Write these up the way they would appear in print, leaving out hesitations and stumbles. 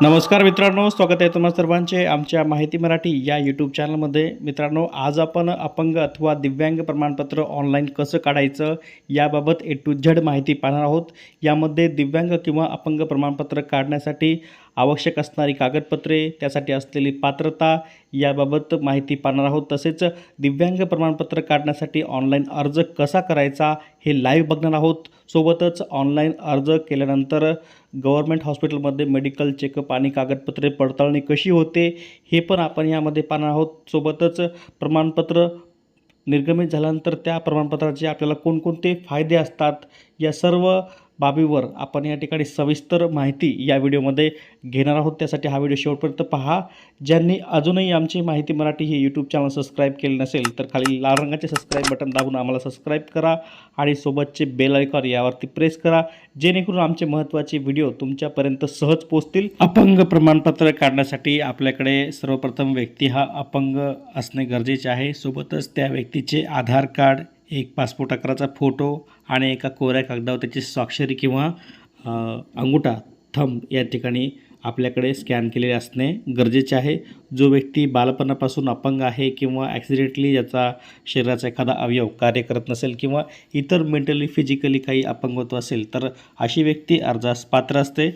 नमस्कार मित्रांनो, स्वागत आहे तुम्हा सर्वांचे आमच्या माहिती मराठी या यूट्यूब चॅनलमध्ये. मित्रांनो, आज आपण अपंग अथवा दिव्यांग प्रमाणपत्र ऑनलाईन कसं काढायचं याबाबत ए टू झेड माहिती पाहणार आहोत. यामध्ये दिव्यांग किंवा अपंग प्रमाणपत्र काढण्यासाठी आवश्यक असणारी कागदपत्रे, त्यासाठी असलेली पात्रता याबाबत माहिती पाहणार आहोत. तसेच दिव्यांग प्रमाणपत्र काढण्यासाठी ऑनलाईन अर्ज कसा करायचा हे लाईव्ह बघणार आहोत. सोबतच ऑनलाईन अर्ज केल्यानंतर गव्हर्मेंट हॉस्पिटलमध्ये मेडिकल चेकअप आणि कागदपत्रे पडताळणी कशी होते हे पण आपण यामध्ये पाहणार आहोत. सोबतच प्रमाणपत्र निर्गमित झाल्यानंतर त्या प्रमाणपत्राचे आपल्याला कोणकोणते फायदे असतात या सर्व बाबीवर आपण या ठिकाणी सविस्तर माहिती या व्हिडिओमध्ये घेणार आहोत. त्यासाठी हा व्हिडिओ शेवटपर्यंत पहा. ज्यांनी अजूनही आमची माहिती मराठी हे यूट्यूब चॅनल सबस्क्राईब केले नसेल तर खाली लाल रंगाचे सबस्क्राईब बटन दाबून आम्हाला सबस्क्राईब करा आणि सोबतचे बेल आयकॉन यावरती प्रेस करा, जेणेकरून आमचे महत्त्वाचे व्हिडिओ तुमच्यापर्यंत सहज पोहोचतील. अपंग प्रमाणपत्र काढण्यासाठी आपल्याकडे सर्वप्रथम व्यक्ती हा अपंग असणे गरजेचे आहे. सोबतच त्या व्यक्तीचे आधार कार्ड, एक पासपोर्ट आकाराचा फोटो आणि एका कोऱ्या कागदावर त्याची स्वाक्षरी किंवा अंगुठा थंब या ठिकाणी आपल्याकडे स्कॅन केलेले असणे गरजेचे आहे. जो व्यक्ती बालपणापासून अपंग आहे किंवा ॲक्सिडेंटली ज्याचा शरीराचा एखादा अवयव कार्य करत नसेल किंवा इतर मेंटली फिजिकली काही अपंगत्व असेल तर अशी व्यक्ती अर्जास पात्र असते.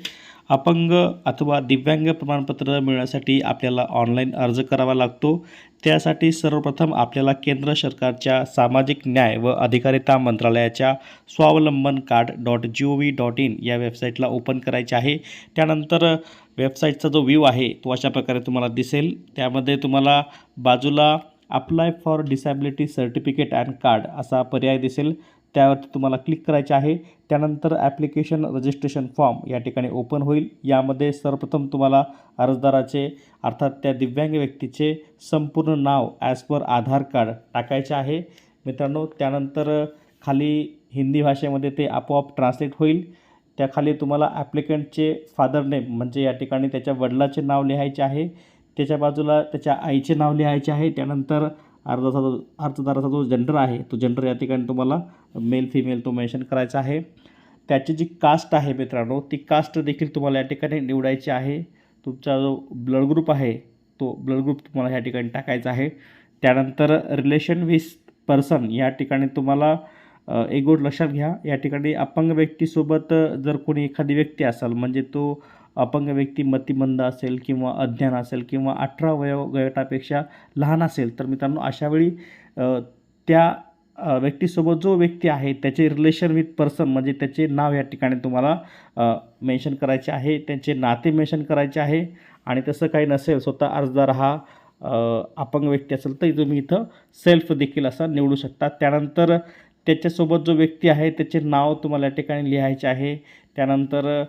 अपंग अथवा दिव्यांग प्रमाणपत्र मिळण्यासाठी आपल्याला ऑनलाईन अर्ज करावा लागतो. त्यासाठी सर्वप्रथम आपल्याला केंद्र सरकारच्या सामाजिक न्याय व अधिकारिता मंत्रालयाच्या स्वावलंबन कार्ड.gov.in या वेबसाईटला ओपन करायचे आहे. त्यानंतर वेबसाईटचा जो व्ह्यू आहे तो अशा प्रकारे तुम्हाला दिसेल. त्यामध्ये तुम्हाला बाजूला apply for disability certificate and card असा पर्याय दिसेल. त्यावरती तुम्हाला क्लिक करायचे आहे. त्यानंतर ॲप्लिकेशन रजिस्ट्रेशन फॉर्म या ठिकाणी ओपन होईल. यामध्ये सर्वप्रथम तुम्हाला अर्जदाराचे अर्थात त्या दिव्यांग व्यक्तीचे संपूर्ण नाव ॲज पर आधार कार्ड टाकायचे आहे मित्रांनो. त्यानंतर खाली हिंदी भाषेमध्ये ते आपोआप ट्रान्सलेट होईल. त्याखाली तुम्हाला ॲप्लिकंटचे फादर नेम म्हणजे या ठिकाणी त्याच्या वडिलाचे नाव लिहायचे आहे. त्याच्या बाजूला त्याच्या आईचे नाव लिहायचे आहे. त्यानंतर अर्जदाराचा जो जेंडर आहे तो जेंडर या ठिकाणी तुम्हाला मेल फिमेल तो मेन्शन करायचा आहे. त्याची जी कास्ट आहे मित्रांनो ती कास्ट देखील तुम्हाला या ठिकाणी निवडायची आहे. तुमचा जो ब्लड ग्रुप आहे तो ब्लड ग्रुप तुम्हाला या ठिकाणी टाकायचा आहे. त्यानंतर रिलेशन विथ पर्सन या ठिकाणी तुम्हाला एक गोष्ट लक्षात घ्या, या ठिकाणी अपंग व्यक्तीसोबत जर कोणी एखादी व्यक्ती असेल म्हणजे तो अपंग व्यक्ती मतिमंद असेल किंवा अज्ञान असेल किंवा 18 वयोगटापेक्षा लहान असेल तर मित्रांनो अशावेळी त्या व्यक्तीसोबत जो व्यक्ती आहे त्याचे रिलेशन विथ पर्सन म्हणजे त्याचे नाव या ठिकाणी तुम्हाला मेन्शन करायचे आहे. त्यांचे नाते मेन्शन करायचे आहे. आणि तसं काही नसेल स्वतः अर्जदार हा अपंग व्यक्ती असेल तर तुम्ही इथं सेल्फ देखील असा निवडू शकता. त्यानंतर त्याच्यासोबत जो व्यक्ती आहे त्याचे नाव तुम्हाला या ठिकाणी लिहायचे आहे. त्यानंतर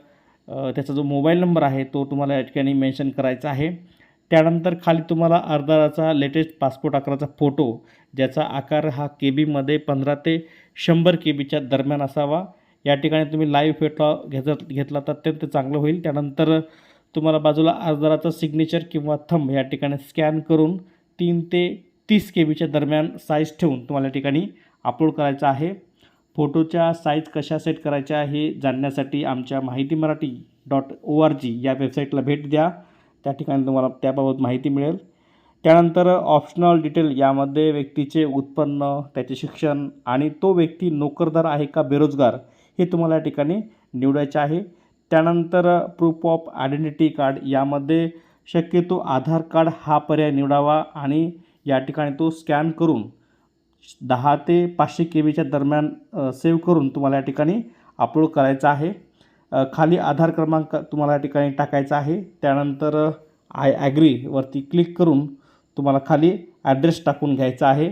त्याचा जो मोबाईल नंबर आहे तो तुम्हाला या ठिकाणी मेन्शन करायचा आहे. त्यानंतर खाली तुम्हाला अर्जदाराचा लेटेस्ट पासपोर्ट आकाराचा फोटो ज्याचा आकार हा केबीमध्ये 15 ते 100 केबीच्या दरम्यान असावा. या ठिकाणी तुम्ही लाईव्ह फोटो घेतला तर अत्यंत चांगलं होईल. त्यानंतर तुम्हाला बाजूला अर्जदाराचा सिग्नेचर किंवा थंब या ठिकाणी स्कॅन करून 3 ते 30 केबीच्या दरम्यान साईज ठेवून तुम्हाला या ठिकाणी अपलोड करायचा आहे. फोटोच्या साईज कशा सेट करायच्या हे जाणण्यासाठी आमच्या माहिती मराठी.org या वेबसाईटला भेट द्या. त्या ठिकाणी तुम्हाला त्याबाबत माहिती मिळेल. त्यानंतर ऑप्शनल डिटेल यामध्ये व्यक्तीचे उत्पन्न, त्याचे शिक्षण आणि तो व्यक्ती नोकरदार आहे का बेरोजगार हे तुम्हाला या ठिकाणी निवडायचे आहे. त्यानंतर प्रूफ ऑफ आयडेंटिटी कार्ड यामध्ये शक्यतो आधार कार्ड हा पर्याय निवडावा आणि या ठिकाणी तो स्कॅन करून 10 ते 500 केबीच्या दरम्यान सेव्ह करून तुम्हाला या ठिकाणी अपलोड करायचा आहे. खाली आधार क्रमांक तुम्हाला या ठिकाणी टाकायचा आहे. त्यानंतर आय ॲग्रीवरती क्लिक करून तुम्हाला खाली ॲड्रेस टाकून घ्यायचा आहे.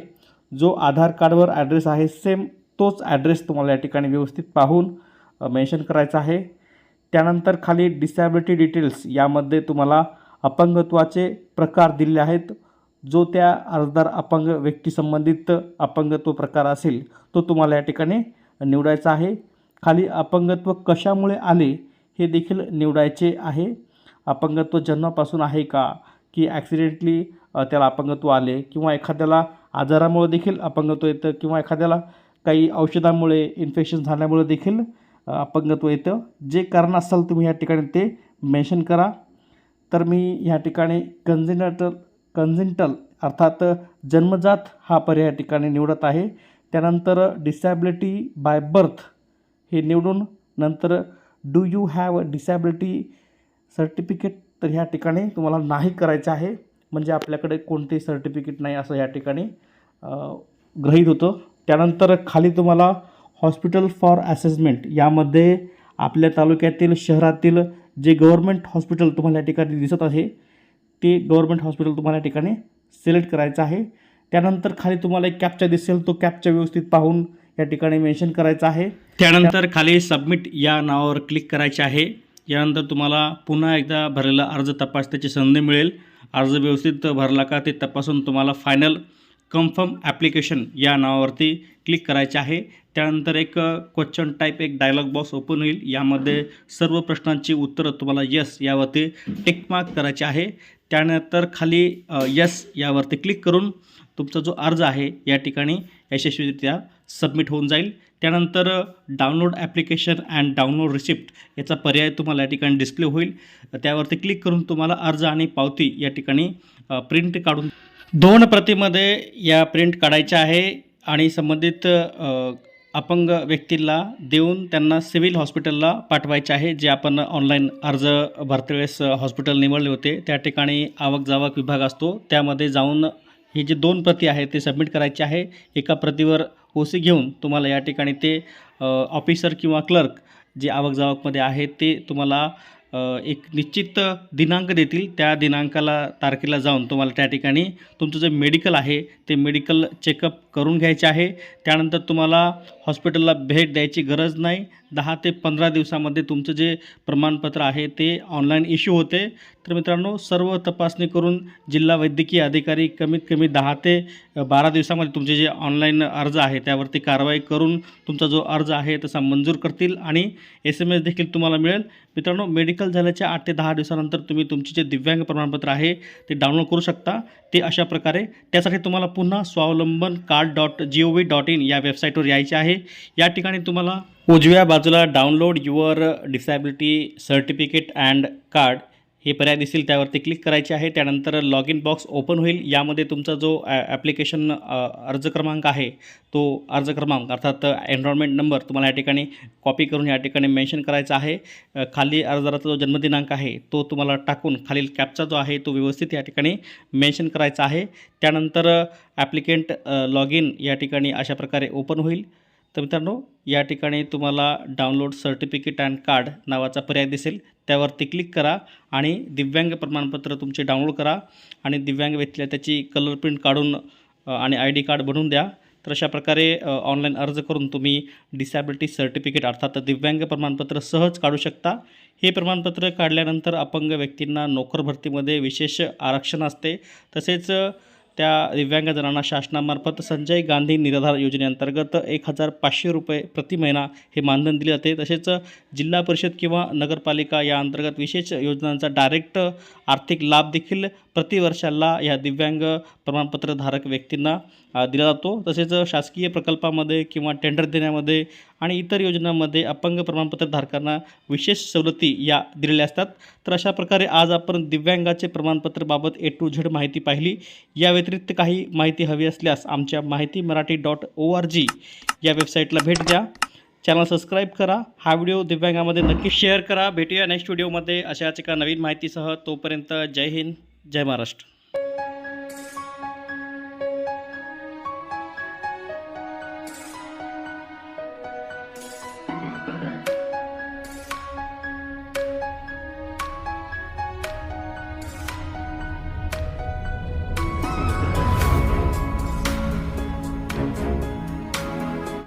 जो आधार कार्डवर ॲड्रेस आहे सेम तोच ॲड्रेस तुम्हाला या ठिकाणी व्यवस्थित पाहून मेन्शन करायचा आहे. त्यानंतर खाली डिसॅबिलिटी डिटेल्स यामध्ये तुम्हाला अपंगत्वाचे प्रकार दिलेले आहेत. जो त्या अर्जदार अपंग व्यक्तीसंबंधित अपंगत्व प्रकार असेल तो तुम्हाला या ठिकाणी निवडायचा आहे. खाली अपंगत्व कशामुळे आले हे देखील निवडायचे आहे. अपंगत्व जन्मापासून आहे का की ॲक्सिडेंटली त्याला अपंगत्व आले किंवा एखाद्याला आजारामुळे देखील अपंगत्व येतं किंवा एखाद्याला काही औषधामुळे इन्फेक्शन झाल्यामुळे देखील अपंगत्व येतं. जे कारण असेल तुम्ही या ठिकाणी ते मेन्शन करा. तर मी या ठिकाणी कंजेंटल अर्थात जन्मजात हा पर्याय या ठिकाणी निवडत आहे. त्यानंतर डिसॅबिलिटी बाय बर्थ हे निवडून नंतर do you have disability certificate तर ह्या ठिकाणी तुम्हाला नाही करायचं आहे, म्हणजे आपल्याकडे कोणतेही सर्टिफिकेट नाही असं या ठिकाणी गृहीत होतं. त्यानंतर खाली तुम्हाला हॉस्पिटल फॉर असेसमेंट यामध्ये आपल्या तालुक्यातील शहरातील जे गव्हर्मेंट हॉस्पिटल तुम्हाला या ठिकाणी दिसत आहे ते गव्हर्मेंट हॉस्पिटल तुम्हाला या ठिकाणी सिलेक्ट करायचं आहे. त्यानंतर खाली तुम्हाला एक कॅप्चा दिसेल, तो कॅप्चा व्यवस्थित पाहून या ठिकाणी मेन्शन करायचा आहे. त्यानंतर खाली सबमिट या नावावर क्लिक करायचे आहे. यानंतर तुम्हाला पुन्हा एकदा भरलेला अर्ज तपासण्याची संधी मिळेल. अर्ज व्यवस्थित भरला का ते तपासून तुम्हाला फायनल कन्फर्म ॲप्लिकेशन या नावावरती क्लिक करायचे आहे. त्यानंतर एक क्वेश्चन टाईप एक डायलॉग बॉक्स ओपन होईल. यामध्ये सर्व प्रश्नांची उत्तरं तुम्हाला यस यावरती टिक मार्क करायचे आहे. त्यानंतर खाली यस यावरती क्लिक करून तुमचा जो अर्ज आहे या ठिकाणी यशस्वीरित्या सबमिट होऊन जाईल. त्यानंतर download application and download receipt याचा पर्याय तुम्हाला या ठिकाणी डिस्प्ले होईल. त्यावरती क्लिक करून तुम्हाला अर्ज आणि पावती या ठिकाणी प्रिंट काढून 2 प्रतीमध्ये या प्रिंट काढायच्या आहे आणि संबंधित अपंग व्यक्तीला देऊन त्यांना सिव्हिल हॉस्पिटलला पाठवायचे आहे. जे आपण ऑनलाईन अर्ज भरतेवेळेस हॉस्पिटल निवडले होते त्या ठिकाणी आवक जावक विभाग असतो, त्यामध्ये जाऊन हे जे 2 प्रती आहेत ते सबमिट करायचे आहे. एका प्रतीवर ओसी घेऊन तुम्हाला या ठिकाणी ते ऑफिसर किंवा क्लर्क जे आवक जावकमध्ये आहे ते तुम्हाला एक निश्चित दिनांक देतील. त्या तारखेला जाऊन तुम्हाला त्या ठिकाणी तुमचं जे मेडिकल आहे ते मेडिकल चेकअप करून घ्यायचे आहे. त्यानंतर तुम्हाला हॉस्पिटलला भेट द्यायची गरज नाही. 10 ते 15 दिवसामध्ये तुमचं जे प्रमाणपत्र आहे ते ऑनलाईन इश्यू होते. तर मित्रांनो, सर्व तपासणी करून जिल्हा वैद्यकीय अधिकारी कमीत कमी 10 ते 12 दिवसामध्ये तुमचे जे ऑनलाईन अर्ज आहे त्यावरती कारवाई करून तुमचा जो अर्ज आहे तसा मंजूर करतील आणि SMS देखील तुम्हाला मिळेल. मित्रांनो, मेडिकल झाल्याच्या 8 ते 10 दिवसानंतर तुम्ही तुमचे जे दिव्यांग प्रमाणपत्र आहे ते डाउनलोड करू शकता. ते अशा प्रकारे त्यासाठी तुम्हाला पुन्हा स्वावलंबन कार्ड.gov.in या वेबसाईटवर यायचे आहे. या ठिकाणी तुम्हाला उजव्या बाजूला download your disability certificate and card हे पर्याय दिसेल, त्यावरती क्लिक करायचे आहे. त्यानंतर लॉग इन बॉक्स ओपन होईल. यामध्ये तुमचा जो ॲप्लिकेशन अर्ज क्रमांक आहे तो अर्ज क्रमांक अर्थात एनरोलमेंट नंबर तुम्हाला या ठिकाणी कॉपी करून या ठिकाणी मेन्शन करायचा आहे. खाली अर्जदाराचा जो जन्मदिनांक आहे तो तुम्हाला टाकून खालील कॅप्चा जो आहे तो व्यवस्थित या ठिकाणी मेन्शन करायचा आहे. त्यानंतर ॲप्लिकेंट लॉग इन या ठिकाणी अशा प्रकारे ओपन होईल. तर मित्रांनो, या ठिकाणी तुम्हाला डाउनलोड सर्टिफिकेट अँड कार्ड नावाचा पर्याय दिसेल, त्यावरती क्लिक करा आणि दिव्यांग प्रमाणपत्र तुमचे डाउनलोड करा आणि दिव्यांग व्यक्तीला त्याची कलर प्रिंट काढून आणि ID कार्ड बनवून द्या. तर अशा प्रकारे ऑनलाईन अर्ज करून तुम्ही डिसॅबिलिटी सर्टिफिकेट अर्थात दिव्यांग प्रमाणपत्र सहज काढू शकता. हे प्रमाणपत्र काढल्यानंतर अपंग व्यक्तींना नोकर भरतीमध्ये विशेष आरक्षण असते. तसेच त्या दिव्यांगजनांना शासनामार्फत संजय गांधी निराधार योजनेअंतर्गत 1,500 रुपये प्रति महिना हे मानधन दिले जाते. तसेच जिल्हा परिषद किंवा नगरपालिका या अंतर्गत विशेष योजनांचा डायरेक्ट आर्थिक लाभ देखील प्रतिवर्षाला या दिव्यांग प्रमाणपत्रधारक व्यक्तींना दिला जातो. तसेच शासकीय प्रकल्पामध्ये किंवा टेंडर देण्यामध्ये आणि इतर योजनांमध्ये अपंग प्रमाणपत्रधारकांना विशेष सवलती या दिलेल्या असतात. तर अशा प्रकारे आज आपण दिव्यांगाचे प्रमाणपत्राबाबत A to Z माहिती पाहिली. या व्यतिरिक्त काही माहिती हवी असल्यास आमच्या माहितीमराठी.org या वेबसाईटला भेट द्या. चॅनल सबस्क्राईब करा. हा व्हिडिओ दिव्यांगामध्ये नक्की शेअर करा. भेटूया नेक्स्ट व्हिडिओमध्ये अशाच एका नवीन माहितीसह. तोपर्यंत जय हिंद, जय महाराष्ट्र.